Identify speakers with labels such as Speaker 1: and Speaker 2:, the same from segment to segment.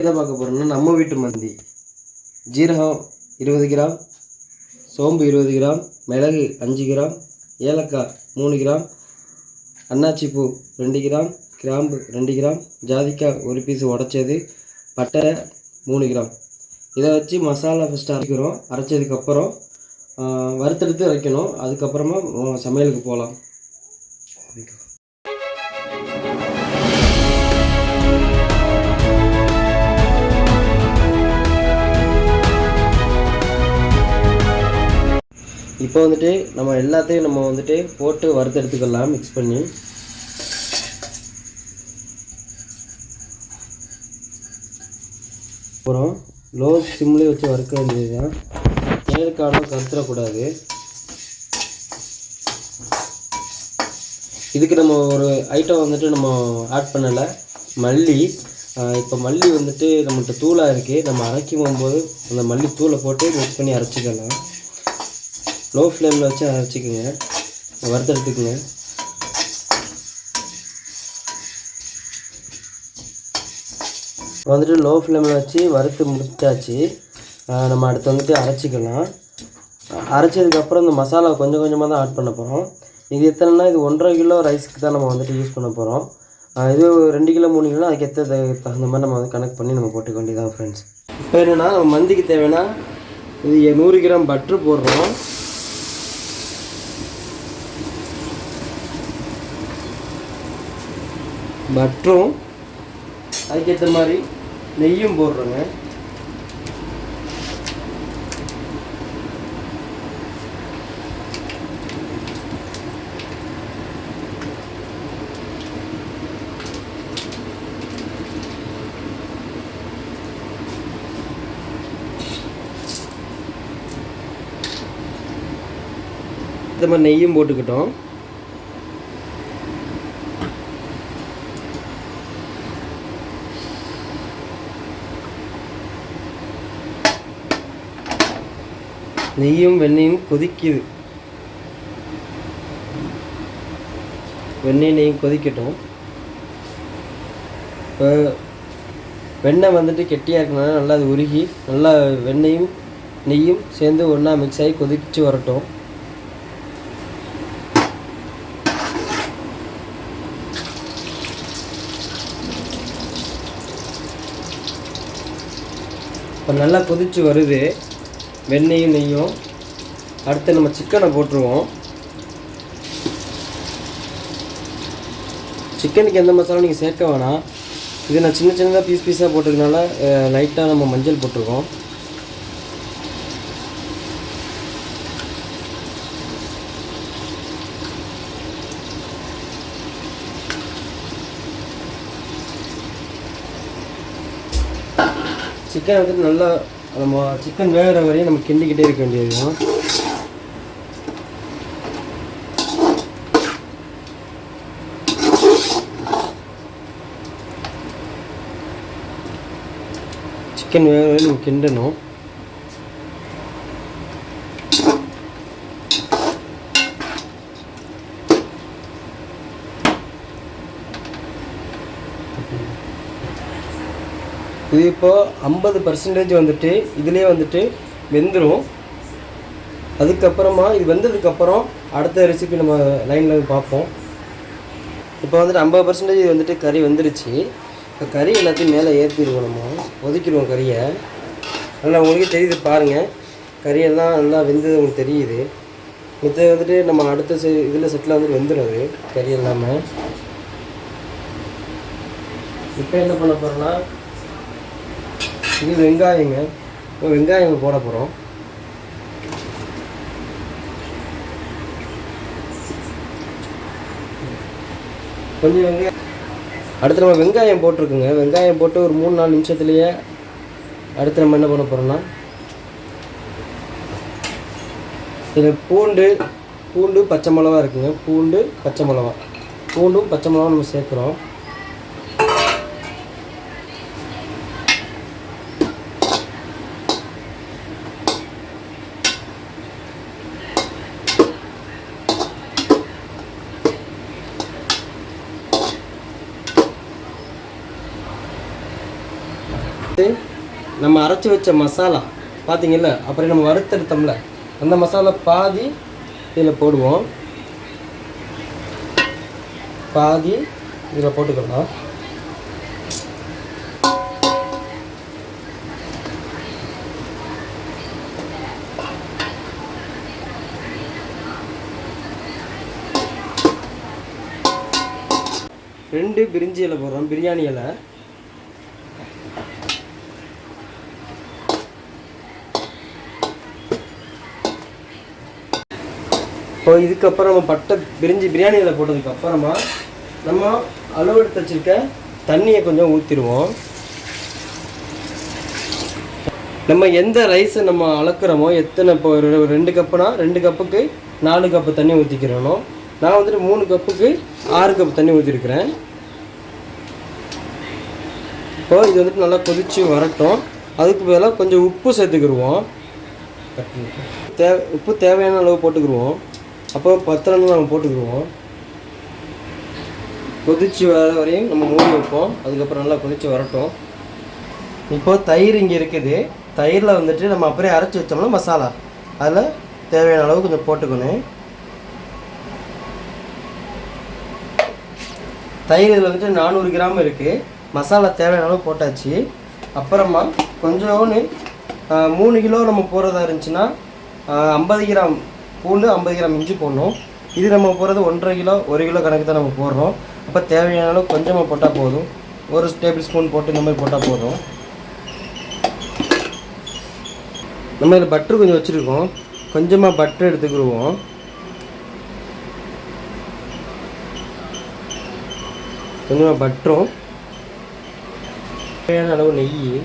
Speaker 1: இதை பார்க்க போகிறோம்னா நம்ம வீட்டு மந்தி. ஜீரகம் 20 கிராம், சோம்பு 20 கிராம், மிளகு 5 கிராம், ஏலக்காய் 3 கிராம், அன்னாச்சிப்பூ 2 கிராம், கிராம்பு 2 கிராம், ஜாதிக்காய் 1 பீஸ் உடைச்சது, பட்டை 3 கிராம். இதை வச்சு மசாலா ஃபஸ்ட்டு அரைக்கிறோம். அரைச்சதுக்கப்புறம் வறுத்தெடுத்து வைக்கணும். அதுக்கப்புறமா சமையலுக்கு போகலாம். இப்போ வந்துட்டு நம்ம எல்லாத்தையும் போட்டு வறுத்தெடுத்துக்கலாம் மிக்ஸ் பண்ணி. அப்புறம் லோ சிம்லேயே வச்சு வறுக்க வேண்டியது தான். நேருக்கான கருத்துடக்கூடாது. இதுக்கு நம்ம ஒரு ஐட்டம் நம்ம ஆட் பண்ணலை, மல்லி. இப்போ மல்லி நம்மள்கிட்ட தூளாக இருக்குது. நம்ம அரைக்கும் போகும்போது அந்த மல்லி தூளை போட்டு மிக்ஸ் பண்ணி அரைச்சிக்கலாம். லோ ஃப்ளேமில் வச்சு அரைச்சிக்கோங்க, வறுத்தெடுத்துக்குங்க. லோ ஃப்ளேமில் வச்சு வறுத்து முடிச்சாச்சு. நம்ம அடுத்து அரைச்சிக்கலாம். அரைச்சதுக்கப்புறம் இந்த மசாலா கொஞ்சம் கொஞ்சமாக தான் ஆட் பண்ண போகிறோம். இது எத்தனைனா இது 1.5 கிலோ ரைஸ்க்கு தான் நம்ம யூஸ் பண்ண போகிறோம். இது 2 கிலோ 3 கிலோ அதுக்கு தகுந்த மாதிரி நம்ம கனெக்ட் பண்ணி நம்ம போட்டுக்க வேண்டியதான் ஃப்ரெண்ட்ஸ். இப்போ என்னென்னா நம்ம மந்திக்கு தேவைன்னா இது 100 கிராம் பட்ரு போடுறோம். பட்டரும் அதுக்கேற்ற மாதிரி நெய்யும் போடுறோங்க. இந்த மாதிரி நெய்யும் போட்டுக்கிட்டோம். நெய்யும் வெண்ணெயும் கொதிக்குது. வெண்ணெய் நெய்யும் கொதிக்கட்டும். இப்போ வெண்ணெய் கெட்டியாக இருக்கனால நல்லா அது உருகி நல்லா வெண்ணெயும் நெய்யும் சேர்ந்து ஒன்றா மிக்ஸ் ஆகி கொதிச்சு வரட்டும். இப்போ நல்லா கொதிச்சு வருது வெண்ணெயும் நெய்யும். அடுத்து நம்ம சிக்கனை போட்டுருவோம். சிக்கனுக்கு எந்த மசாலா நீங்கள் சேர்க்க வேணாம். இது நான் சின்ன சின்னதாக பீஸாக போட்டிருக்கனால லைட்டாக நம்ம மஞ்சள் போட்டிருக்கோம். சிக்கன் நல்லா நம்ம சிக்கன் வேகிற வரையும் நம்ம கிண்டிக்கிட்டே இருக்க வேண்டியது தான். சிக்கன் வேகிற வரையும் நம்ம கிண்டணும். இது இப்போது 50% இதிலே வெந்துடும். அதுக்கப்புறமா இது வெந்ததுக்கப்புறம் அடுத்த ரெசிபி நம்ம லைனில் பார்ப்போம். இப்போ 50% இது கறி வெந்துருச்சு. இப்போ கறி எல்லாத்தையும் மேலே ஏற்றிடுவோம். நம்ம ஒதுக்கிடுவோம் கறியை. நல்லா உங்களுக்கே தெரியுது பாருங்கள், கறியெல்லாம் நல்லா வெந்தது உங்களுக்கு தெரியுது. இது நம்ம அடுத்த இதில் செட்டில் வெந்துடுது கறி எல்லாமே. இப்போ என்ன பண்ண போகிறோன்னா இது வெங்காயங்க. வெங்காயம் போட போகிறோம். கொஞ்சம் வெங்காயம் அடுத்து நம்ம வெங்காயம் போட்டிருக்குங்க. வெங்காயம் போட்டு ஒரு 3-4 நிமிஷத்துலேயே அடுத்து நம்ம என்ன பண்ண போகிறோம்னா இதில் பூண்டு பச்சை மிளகா இருக்குங்க. பூண்டும் பச்சை மிளகா நம்ம சேர்க்குறோம். நம்ம அரைச்சி வச்ச மசாலா பார்த்தீங்கல்ல, அப்புறம் நம்ம வறுத்தெடுத்தோம்ல அந்த மசாலா பாதி இதில் போடுவோம், பாதி இதில் போட்டுக்கலாம். ரெண்டு பிரிஞ்சி இலை போடுறோம், பிரியாணி இலை. இப்போ இதுக்கப்புறம் நம்ம பட்டை பிரியாணி இலை போட்டதுக்கப்புறமா நம்ம அளவெடுத்து வச்சுருக்க தண்ணியை கொஞ்சம் ஊற்றிடுவோம். நம்ம எந்த ரைஸை நம்ம அளக்குறோமோ, எத்தனை இப்போ 2 கப்புனா 2 கப்புக்கு 4 கப்பு தண்ணி ஊற்றிக்கிறணும். நான் வந்துட்டு 3 கப்புக்கு 6 கப்பு தண்ணி ஊற்றிருக்கிறேன். இப்போ இது வந்துட்டு நல்லா கொதித்து வரட்டும். அதுக்கு பதிலாக கொஞ்சம் உப்பு சேர்த்துக்கிடுவோம். உப்பு தேவையான அளவு போட்டுக்கிடுவோம். அப்போ 10 நம்ம போட்டுக்கிடுவோம். கொதித்து வர வரையும் நம்ம மூடி வைப்போம். அதுக்கப்புறம் நல்லா கொதித்து வரட்டும். இப்போது தயிர் இங்கே இருக்குது. தயிரில் வந்துட்டு நம்ம அப்படியே அரைச்சி வச்சோம்னா மசாலா, அதில் தேவையான அளவு கொஞ்சம் போட்டுக்கணும். தயிர் இதில் வந்துட்டு 400 கிராம் இருக்குது. மசாலா தேவையான அளவு போட்டாச்சு. அப்புறமா கொஞ்சோன்னு 3 கிலோ நம்ம போடுறதா இருந்துச்சுன்னா 50 கிராம் பூண்டு 50 கிராம் இஞ்சி போடணும். இது நம்ம போடுறது 1.5 கிலோ 1 கிலோ கணக்கு தான் நம்ம போடுறோம். அப்போ தேவையான அளவு கொஞ்சமாக போட்டால் போதும். 1 டேபிள் ஸ்பூன் போட்டு இந்த மாதிரி போட்டால் போதும். நம்ம இதில் பட்டர் கொஞ்சம் வச்சுருக்கோம். கொஞ்சமாக பட்டர் எடுத்துக்கிடுவோம். கொஞ்சமாக பட்டரும் தேவையான அளவு நெய்.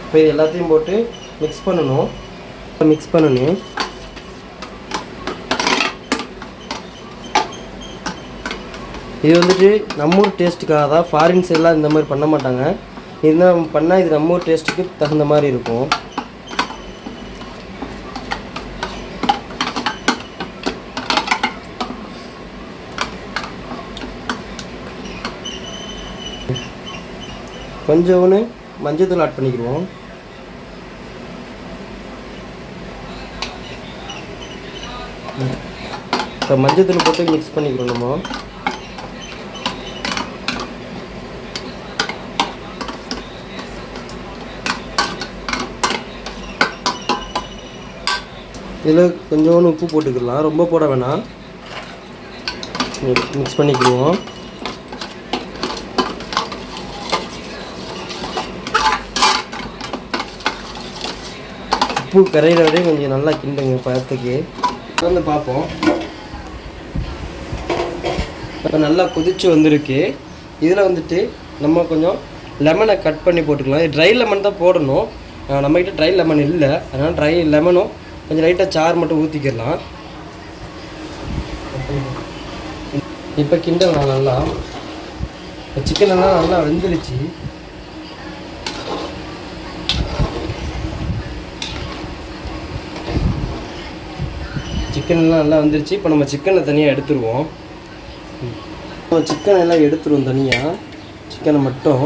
Speaker 1: இப்போ இது எல்லாத்தையும் போட்டு மிக்ஸ் பண்ணணும். இது வந்துட்டு நம்ம ஊர் டேஸ்ட்டுக்காக தான். ஃபாரின் சைட்லாம் இந்த மாதிரி பண்ண மாட்டாங்க. இதுதான் பண்ணால் இது நம்ம ஊர் டேஸ்ட்டுக்கு தகுந்த மாதிரி இருக்கும். கொஞ்சோன்னு மஞ்சள் ஆட் பண்ணிக்கிடுவோம். இப்போ மஞ்சள் போட்டு மிக்ஸ் பண்ணிக்கிறோம். நம்ம இதில் கொஞ்சோன்னு உப்பு போட்டுக்கலாம், ரொம்ப போட வேணாம். மிக்ஸ் பண்ணிக்கிடுவோம். உப்பு கரையிற வரையும் கொஞ்சம் நல்லா கிண்டுங்க. பழத்துக்கு வந்து பார்ப்போம். இப்போ நல்லா கொதிச்சு வந்திருக்கு. இதில் வந்துட்டு நம்ம கொஞ்சம் லெமனை கட் பண்ணி போட்டுக்கலாம். ட்ரை லெமன் தான் போடணும். நம்மக்கிட்ட ட்ரை லெமன் இல்லை, அதனால் ட்ரை லெமனும் கொஞ்சம் லைட்டாக சாறு மட்டும் ஊற்றிக்கிடலாம். இப்போ கிண்டலாம் நல்லா. சிக்கன் எல்லாம் நல்லா வெந்துருச்சு. சிக்கன் எல்லாம் நல்லா வந்துருச்சு. இப்போ நம்ம சிக்கனை தனியாக எடுத்துருவோம். சிக்கன் எல்லாம் எடுத்துருவோம் தனியாக. சிக்கனை மட்டும்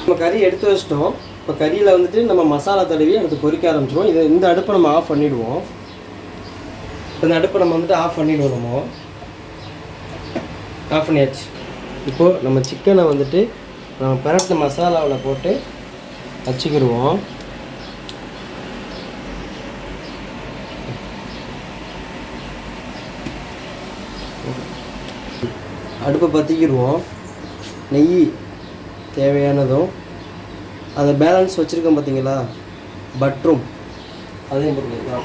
Speaker 1: நம்ம கறி எடுத்து வச்சிட்டோம். இப்போ கறியில் வந்துட்டு நம்ம மசாலா தடவி அடுத்து பொரிக்க ஆரம்பிச்சிடுவோம். இந்த அடுப்பை நம்ம ஆஃப் பண்ணிவிடுவோம். இந்த அடுப்பை நம்ம வந்துட்டு ஆஃப் பண்ணிவிடுவோம். நம்ம ஆஃப் பண்ணியாச்சு. இப்போது நம்ம சிக்கனை வந்துட்டு நம்ம பரட்டின மசாலாவில் போட்டு வச்சுக்கிடுவோம். அடுப்பை பற்றிக்கிடுவோம். நெய் தேவையானதும் அதை பேலன்ஸ் வச்சுருக்கோம் பார்த்தீங்களா, பட்டரும் அதையும் போட்டுக்கலாம்.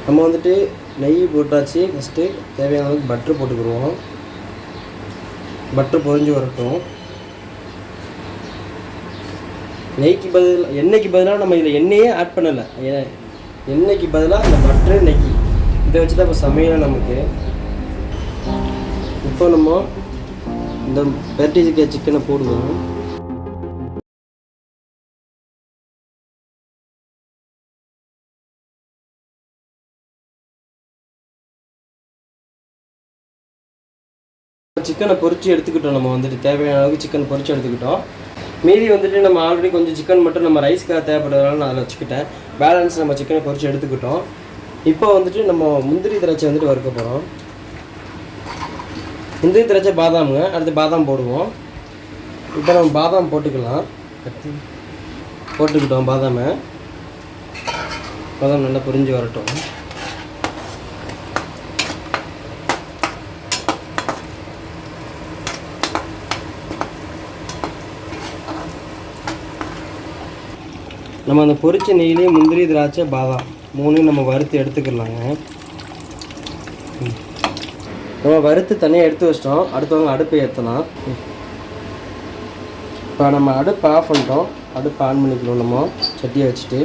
Speaker 1: நம்ம வந்துட்டு நெய் போட்டாச்சு. ஃபஸ்ட்டு தேவையான அளவுக்கு பட்ரு போட்டுக்கிடுவோம். பட்ரு பொரிஞ்சு வரட்டும். எண்ணெய்க்கு பதிலாக நம்ம இதில் எண்ணெயே ஆட் பண்ணலை. எண்ணெய்க்கு பதிலாக இந்த பட்ரு நெய் இதை வச்சு தான் இப்போ சமையல் நமக்கு. இப்போ நம்ம இந்த பெரட்டி சிக்கனை போடுவோம். சிக்கனை பொரிச்சு எடுத்துக்கிட்டோம். நம்ம வந்துட்டு தேவையான அளவுக்கு சிக்கன் பொரிச்சு எடுத்துக்கிட்டோம். மீதி வந்துட்டு நம்ம ஆல்ரெடி கொஞ்சம் சிக்கன் மட்டும் நம்ம ரைஸ்க்காக தேவைப்படுறதுனால நான் அதில் வச்சுக்கிட்டேன். பேலன்ஸ் நம்ம சிக்கனை பொரிச்சு எடுத்துக்கிட்டோம். இப்போ வந்துட்டு நம்ம முந்திரி திராட்சை வந்துட்டு வறுக்க போகிறோம். முந்திரி திராட்சை பாதாமுங்க. அடுத்து பாதாம் போடுவோம். இப்போ நம்ம பாதாம் போட்டுக்கலாம். போட்டுக்கிட்டோம் பாதாம் நல்லா பொரிஞ்சு வரட்டும். நம்ம அந்த பொரிச்ச நெய்லேயே முந்திரி திராட்சை பாதாம் 3 நம்ம வறுத்து எடுத்துக்கலாங்க. நம்ம வறுத்து தனியாக எடுத்து வச்சிட்டோம். அடுத்தவங்க அடுப்பை ஏற்றலாம். இப்போ நம்ம அடுப்பை ஆஃப் பண்ணிட்டோம். அடுப்பை ஆன் பண்ணிக்கணும். நம்ம சட்டியை வச்சுட்டு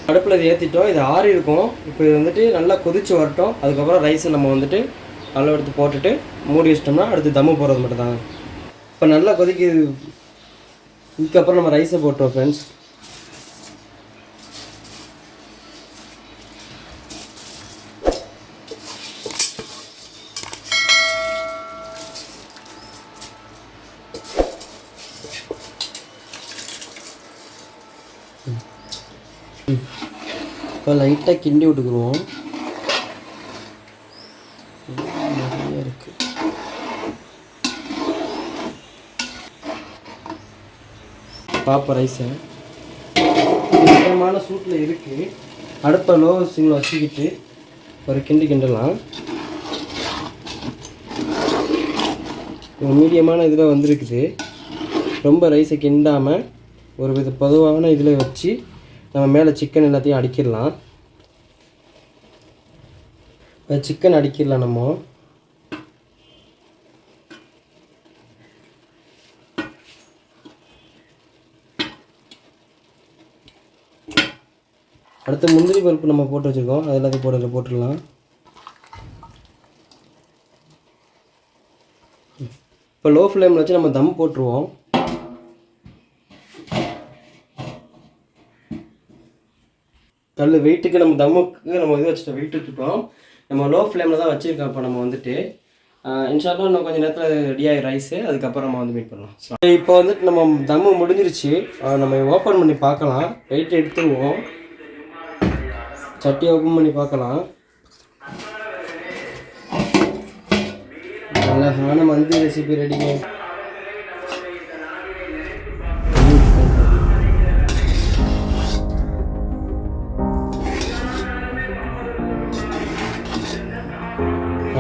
Speaker 1: அடுப்பில் இதை ஏற்றிட்டோம். இது ஆறி இருக்கும். இப்போ இது வந்துட்டு நல்லா கொதித்து வரட்டும். அதுக்கப்புறம் ரைஸை நம்ம வந்துட்டு நல்லா எடுத்து போட்டுட்டு மூடி வச்சிட்டோம்னா அடுத்து தம்மு போடுறது மட்டும் தாங்க. இப்போ நல்லா கொதிக்குது. இதுக்கப்புறம் நம்ம ரைஸை போட்டோம் ஃப்ரெண்ட்ஸ். இப்போ லைட்டாக கிண்டி விட்டுக்குருவோம். நிறைய இருக்குது. பாப்பா ரைஸை மிதமான சூட்டில் இருக்குது. அடுப்பை லோ சிம்மில் வச்சுக்கிட்டு ஒரு கிண்டலாம். மீடியமான இதில் வந்திருக்குது. ரொம்ப ரைஸை கிண்டாமல் ஒரு பொதுவான இதில் வச்சு நம்ம மேலே சிக்கன் எல்லாத்தையும் அடிக்கிடலாம். சிக்கன் அடிக்கிடலாம் நம்ம. அடுத்து முந்திரி பருப்பு நம்ம போட்டு வச்சுருக்கோம். அது எல்லாத்தையும் போட்டுடலாம். இப்போ லோ ஃப்ளேமில் வச்சு நம்ம தம் போட்டுருவோம். கல் வெயிட்டுக்கு நம்ம தம்முக்கு நம்ம இது வச்சுட்டோம். வெயிட் வச்சுருக்கோம். நம்ம லோ ஃப்ளேமில் தான் வச்சுருக்கோம். இப்போ நம்ம வந்துட்டு இன்ஷால்லா இன்னும் கொஞ்சம் நேரத்தில் ரெடியாகி ரைஸு. அதுக்கப்புறம் நம்ம வந்து மீட் பண்ணலாம். இப்போ வந்துட்டு நம்ம தம்மு முடிஞ்சிருச்சு. நம்ம ஓப்பன் பண்ணி பார்க்கலாம். வெயிட் எடுத்துருவோம். சட்டியை ஓப்பன் பண்ணி பார்க்கலாம். அழகான மந்தி ரெசிபி ரெடிங்க.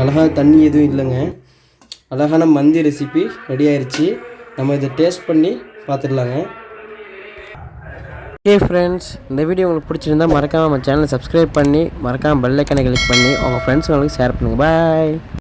Speaker 1: அழகாக தண்ணி எதுவும் இல்லைங்க. அழகான மந்தி ரெசிபி ரெடி ஆயிடுச்சு. நம்ம இதை டேஸ்ட் பண்ணி பார்த்துடலாங்க. ஓகே ஃப்ரெண்ட்ஸ், இந்த வீடியோ உங்களுக்கு பிடிச்சிருந்தா மறக்காமல் நம்ம சேனலை சப்ஸ்கிரைப் பண்ணி மறக்காமல் பெல் ஐக்கானை கிளிக் பண்ணி உங்கள் ஃப்ரெண்ட்ஸுங்களுக்கு ஷேர் பண்ணுங்கள். பாய்.